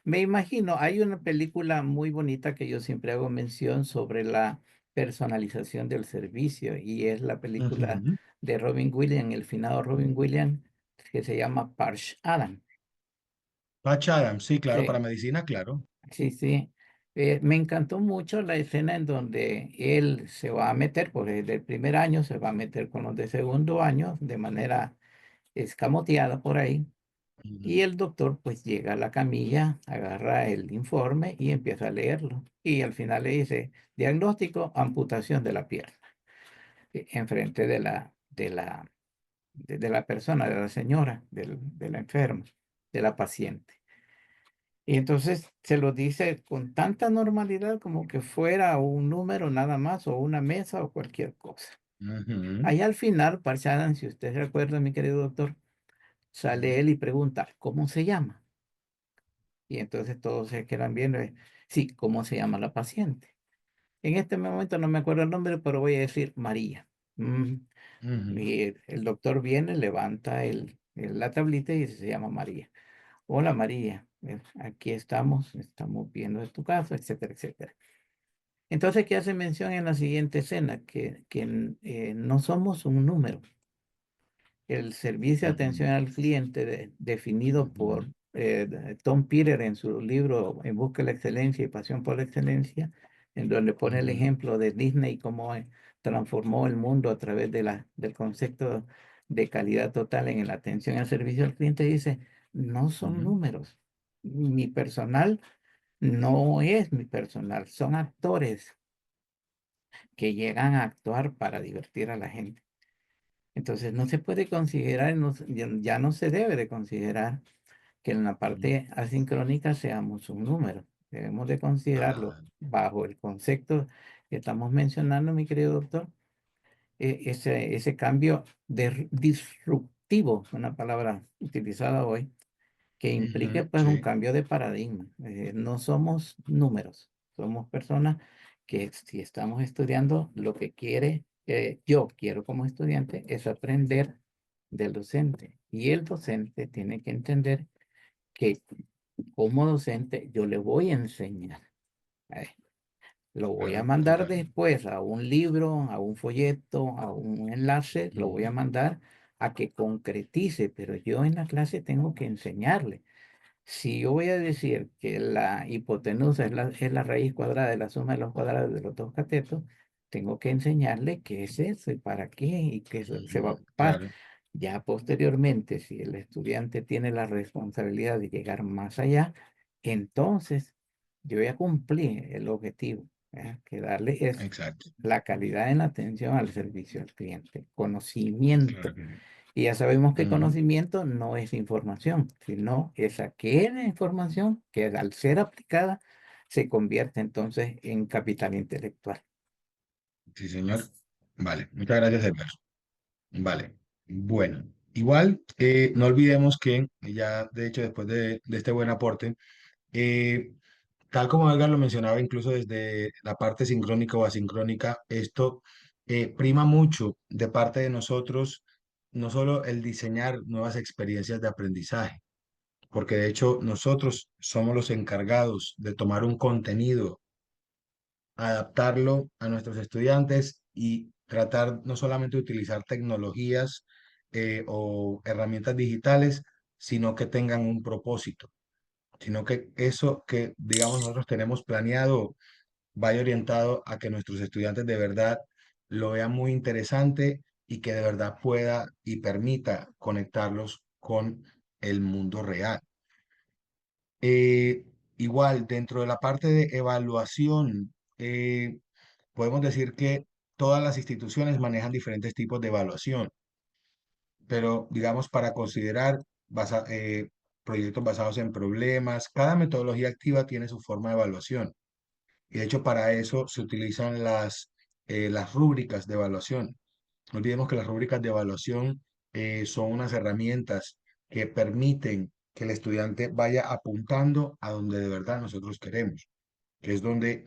Me imagino, hay una película muy bonita que yo siempre hago mención sobre la personalización del servicio y es la película Ujú. de Robin Williams, el finado Robin Williams, que se llama Parch Adam. Patch Adams, sí, claro, para Sí, medicina, claro. sí, sí. Me encantó mucho la escena en donde él se va a meter, porque desde el primer año se va a meter con los de segundo año de manera escamoteada por ahí. Y Ujú. el doctor pues llega a la camilla, agarra el informe y empieza a leerlo. Y al final le dice, diagnóstico, amputación de la pierna, enfrente de la persona, de la señora, de la enferma, de la paciente. Y entonces se lo dice con tanta normalidad como que fuera un número nada más o una mesa o cualquier cosa. Ujú. Ahí al final, Parchadan, si usted recuerda, mi querido doctor, sale Sí. él y pregunta, ¿cómo se llama? Y entonces todos se quedan viendo, sí, ¿cómo se llama la paciente? En este momento no me acuerdo el nombre, pero voy a decir María. Mm, Ujú. y el doctor viene, levanta la tablita y se llama María. Hola María, aquí estamos viendo tu caso, etcétera, etcétera. Entonces, ¿qué hace mención en la siguiente escena? Que no somos un número, el servicio de Ujú, atención al cliente definido por Tom Peter en su libro En busca de la excelencia y pasión por la excelencia, en donde pone el ujú, ejemplo de Disney, cómo transformó el mundo a través del concepto de calidad total en la atención al servicio al cliente. Dice, no son ujú. números. Mi personal no es mi personal, son actores que llegan a actuar para divertir a la gente. Entonces no se puede considerar, ya no se debe de considerar que en la Ujú. parte asincrónica seamos un número. Debemos de considerarlo Ah, bajo el concepto que estamos mencionando, mi querido doctor, ese cambio disruptivo, una palabra utilizada hoy, que implique ujú, pues un sí, cambio de paradigma. No somos números, somos personas que si estamos estudiando, lo que yo quiero como estudiante es aprender del docente. Y el docente tiene que entender que como docente yo le voy a enseñar. eh, Lo voy a claro, mandar totalmente. después a un libro, a un folleto, a un enlace, lo voy a Ujú, mandar a que concretice, pero yo en la clase tengo que enseñarle. Si yo voy a decir que la hipotenusa es la raíz cuadrada de la suma de los cuadrados de los dos catetos, tengo que enseñarle qué es eso y para qué y qué se va a ujú, ocupar. claro. Ya posteriormente, si el estudiante tiene la responsabilidad de llegar más allá, entonces yo ya cumplí el objetivo, ¿verdad? Que darle es Exacto. la calidad en la atención al servicio al cliente, Claro conocimiento. que sí. Y ya sabemos que Ujú, conocimiento no es información, sino es aquella información que al ser aplicada se convierte entonces en capital intelectual. sí, señor. Vale, muchas gracias, Edgar. Vale, bueno, igual no olvidemos que ya, de hecho, después de este buen aporte, eh, tal como Edgar lo mencionaba, incluso desde la parte sincrónica o asincrónica, esto prima mucho de parte de nosotros, no solo el diseñar nuevas experiencias de aprendizaje, porque de hecho nosotros somos los encargados de tomar un contenido, adaptarlo a nuestros estudiantes y tratar no solamente de utilizar tecnologías o herramientas digitales, sino que tengan un propósito, sino que eso que, digamos, nosotros tenemos planeado vaya orientado a que nuestros estudiantes de verdad lo vean muy interesante y que de verdad pueda y permita conectarlos con el mundo real. Eh, igual, dentro de la parte de evaluación, podemos decir que todas las instituciones manejan diferentes tipos de evaluación, pero digamos para considerar proyectos basados en problemas, cada metodología activa tiene su forma de evaluación. Y de hecho para eso se utilizan las rúbricas de evaluación. No olvidemos que las rúbricas de evaluación son unas herramientas que permiten que el estudiante vaya apuntando a donde de verdad nosotros queremos, que es donde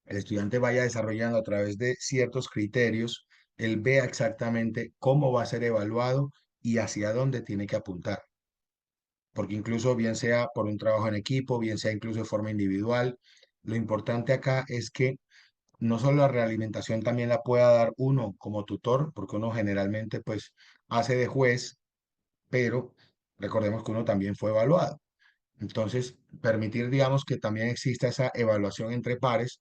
el estudiante vaya desarrollando a través de ciertos criterios, él vea exactamente cómo va a ser evaluado y hacia dónde tiene que apuntar. Porque incluso bien sea por un trabajo en equipo, bien sea incluso de forma individual, lo importante acá es que no solo la realimentación también la pueda dar uno como tutor, porque uno generalmente pues hace de juez, pero recordemos que uno también fue evaluado. Entonces, permitir, digamos, que también exista esa evaluación entre pares,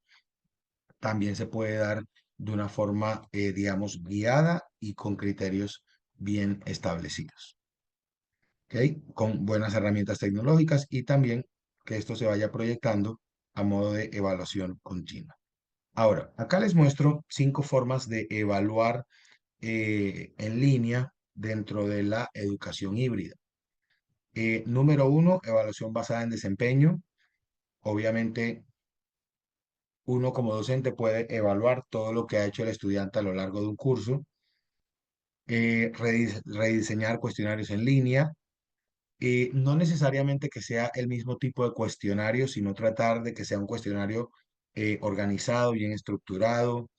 también se puede dar de una forma, digamos, guiada y con criterios bien establecidos. ¿Ok? Con buenas herramientas tecnológicas y también que esto se vaya proyectando a modo de evaluación continua. Ahora, acá les muestro 5 formas de evaluar en línea dentro de la educación híbrida. Número 1, evaluación basada en desempeño. Obviamente, uno como docente puede evaluar todo lo que ha hecho el estudiante a lo largo de un curso, rediseñar cuestionarios en línea, no necesariamente que sea el mismo tipo de cuestionario, sino tratar de que sea un cuestionario organizado, bien estructurado,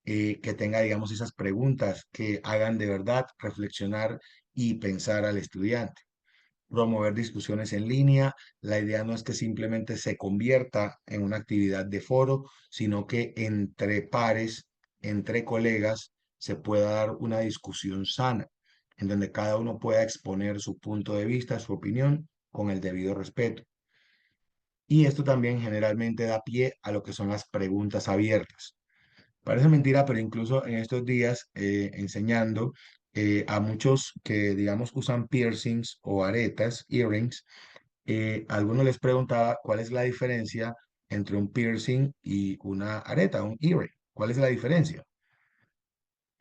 que tenga, digamos, esas preguntas que hagan de verdad reflexionar y pensar al estudiante. Promover discusiones en línea. La idea no es que simplemente se convierta en una actividad de foro, sino que entre pares, entre colegas, se pueda dar una discusión sana. en donde cada uno pueda exponer su punto de vista, su opinión, con el debido respeto. Y esto también generalmente da pie a lo que son las preguntas abiertas. Parece mentira, pero incluso en estos días enseñando a muchos que, digamos, usan piercings o aretas, earrings, a algunos les preguntaba cuál es la diferencia entre un piercing y una areta, un earring. ¿Cuál es la diferencia?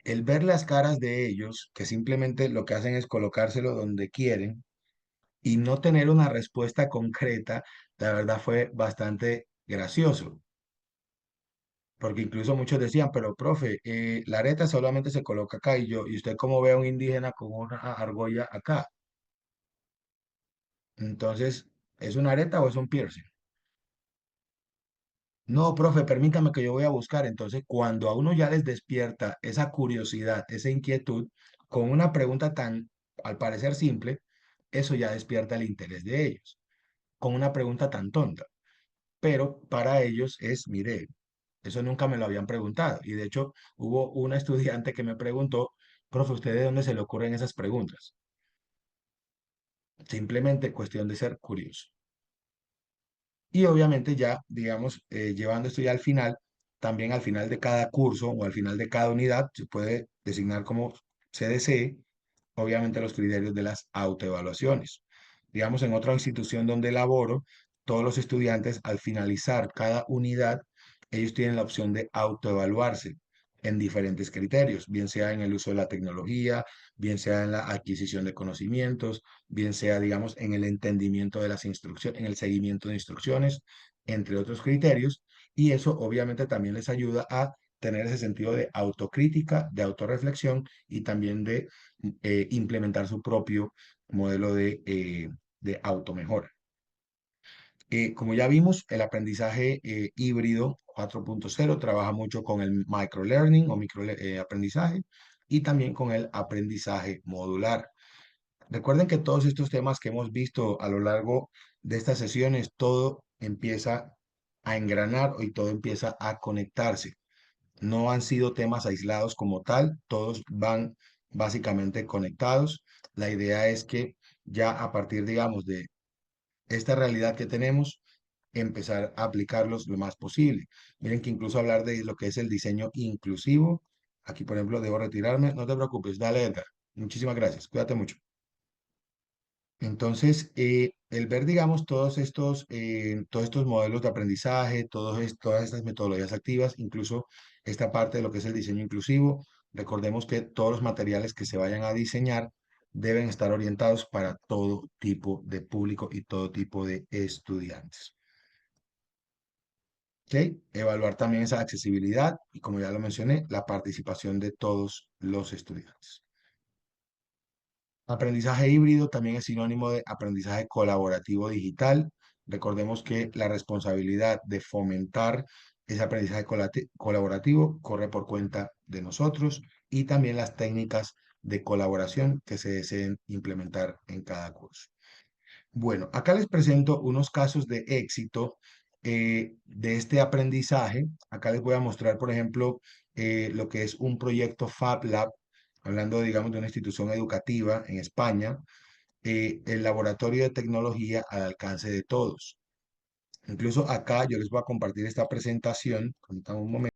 El ver las caras de ellos, que simplemente lo que hacen es colocárselo donde quieren y no tener una respuesta concreta, la verdad fue bastante gracioso. Porque incluso muchos decían, pero profe, la areta solamente se coloca acá y yo, ¿y usted cómo ve a un indígena con una argolla acá? Entonces, ¿es una areta o es un piercing? No, profe, permítame que yo voy a buscar. Entonces, cuando a uno ya les despierta esa curiosidad, esa inquietud, con una pregunta tan, al parecer simple, eso ya despierta el interés de ellos, con una pregunta tan tonta. Pero para ellos es, mire, eso nunca me lo habían preguntado. Y de hecho, hubo una estudiante que me preguntó, profe, ¿usted de dónde se le ocurren esas preguntas? Simplemente cuestión de ser curioso. Y obviamente ya, digamos, llevando esto ya al final, también al final de cada curso o al final de cada unidad se puede designar como se desee, obviamente los criterios de las autoevaluaciones. Digamos, en otra institución donde laboro, todos los estudiantes al finalizar cada unidad, ellos tienen la opción de autoevaluarse en diferentes criterios, bien sea en el uso de la tecnología, bien sea en la adquisición de conocimientos, bien sea, digamos, en el entendimiento de las instrucciones, en el seguimiento de instrucciones, entre otros criterios, y eso obviamente también les ayuda a tener ese sentido de autocrítica, de autorreflexión y también de implementar su propio modelo de automejora. Como ya vimos, el aprendizaje híbrido 4.0 trabaja mucho con el microlearning o microaprendizaje y también con el aprendizaje modular. Recuerden que todos estos temas que hemos visto a lo largo de estas sesiones, todo empieza a engranar y todo empieza a conectarse. No han sido temas aislados como tal, todos van básicamente conectados. La idea es que ya a partir, digamos, de esta realidad que tenemos, empezar a aplicarlos lo más posible. Miren que incluso hablar de lo que es el diseño inclusivo, aquí por ejemplo debo retirarme, no te preocupes, dale Edgar. Muchísimas gracias, cuídate mucho. Entonces, el ver, digamos, todos estos modelos de aprendizaje, todas estas metodologías activas, incluso esta parte de lo que es el diseño inclusivo, recordemos que todos los materiales que se vayan a diseñar deben estar orientados para todo tipo de público y todo tipo de estudiantes. ¿Ok? Evaluar también esa accesibilidad y, como ya lo mencioné, la participación de todos los estudiantes. Aprendizaje híbrido también es sinónimo de aprendizaje colaborativo digital. Recordemos que la responsabilidad de fomentar ese aprendizaje colaborativo corre por cuenta de nosotros y también las técnicas de colaboración que se deseen implementar en cada curso. Bueno, acá les presento unos casos de éxito de este aprendizaje. Acá les voy a mostrar, por ejemplo, lo que es un proyecto Fab Lab, hablando, digamos, de una institución educativa en España, el laboratorio de tecnología al alcance de todos. Incluso acá yo les voy a compartir esta presentación, un momento.